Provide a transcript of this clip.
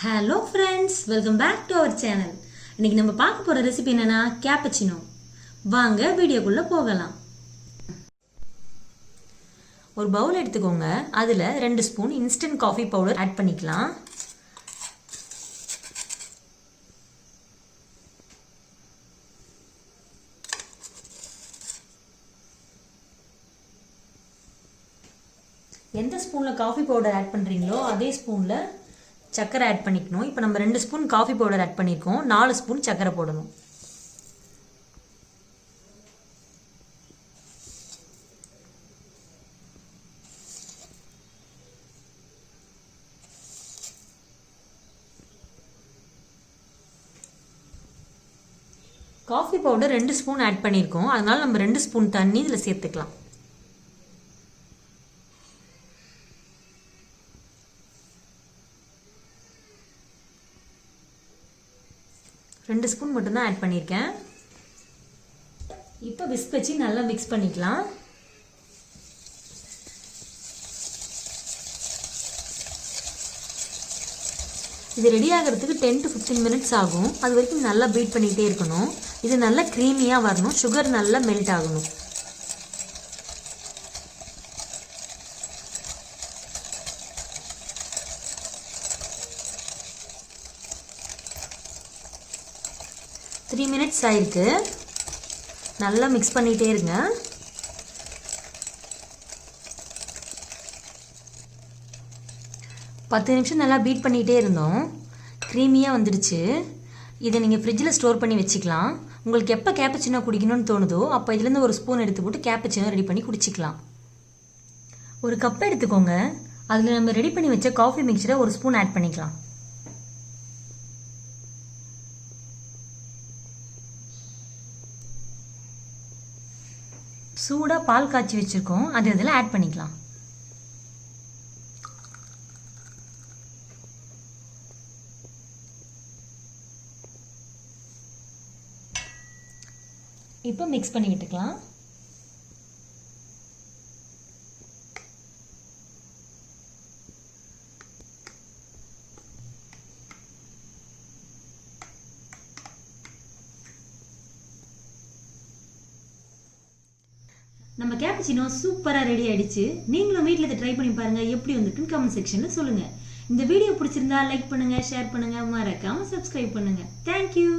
Hello friends, welcome back to our channel. இன்னைக்கு நம்ம பார்க்க போற ரெசிபி என்னன்னா cappuccino. வாங்க வீடியோக்குள்ள போகலாம். ஒரு பவுல் எடுத்துக்கோங்க. அதுல 2 spoon instant coffee powder add பண்ணிக்கலாம். எந்த ஸ்பூன்ல காஃபி பவுடர் ஆட் பண்றீங்களோ அதே ஸ்பூன்ல சக்கரை ஆட் பண்ணிக்கணும். இப்போ நம்ம 2 ஸ்பூன் காஃபி பவுடர் ஆட் பண்ணியிருக்கோம். 4 ஸ்பூன் சக்கரை போடணும். காஃபி பவுடர் 2 ஸ்பூன் ஆட் பண்ணியிருக்கோம். அதனால நம்ம 2 ஸ்பூன் தண்ணி இதில் சேர்த்துக்கலாம். ரெண்டு ஸ்பூன் மட்டும்தான் ஆட் பண்ணியிருக்கேன். இப்போ விஸ்க் வச்சு நல்லா மிக்ஸ் பண்ணிக்கலாம். இது ரெடி ஆகிறதுக்கு 10 to 15 மினிட்ஸ் ஆகும். அது வரைக்கும் நல்லா பீட் பண்ணிகிட்டே இருக்கணும். இது நல்லா க்ரீமியாக வரணும். சுகர் நல்லா மெல்ட் ஆகணும். த்ரீ மினிட்ஸ் ஆயிருக்கு. நல்லா மிக்ஸ் பண்ணிகிட்டே இருங்க. பத்து நிமிஷம் நல்லா பீட் பண்ணிகிட்டே இருந்தோம். க்ரீமியாக வந்துடுச்சு. இதை நீங்கள் ஃப்ரிட்ஜில் ஸ்டோர் பண்ணி வச்சுக்கலாம். உங்களுக்கு எப்போ கேப்பச்சினோ குடிக்கணும்னு தோணுதோ அப்போ இதுலேருந்து ஒரு ஸ்பூன் எடுத்து போட்டு கேப்பச்சினோ ரெடி பண்ணி குடிச்சிக்கலாம். ஒரு கப் எடுத்துக்கோங்க. அதில் நம்ம ரெடி பண்ணி வச்ச காஃபி மிக்சரை ஒரு ஸ்பூன் ஆட் பண்ணிக்கலாம். சூடாக பால் காய்ச்சி வச்சுருக்கோம். அது இதில் ஆட் பண்ணிக்கலாம். இப்போ மிக்ஸ் பண்ணி விட்டுக்கலாம். நம்ம கேப்பச்சினோ சூப்பரா ரெடி ஆயிடுச்சு. நீங்களும் வீட்ல இதை ட்ரை பண்ணி பாருங்க. எப்படி வந்திருக்குன்னு கமெண்ட் செக்ஷன்ல சொல்லுங்க. இந்த வீடியோ பிடிச்சிருந்தா லைக் பண்ணுங்க, ஷேர் பண்ணுங்க, மறக்காம சப்ஸ்கிரைப் பண்ணுங்க. Thank you.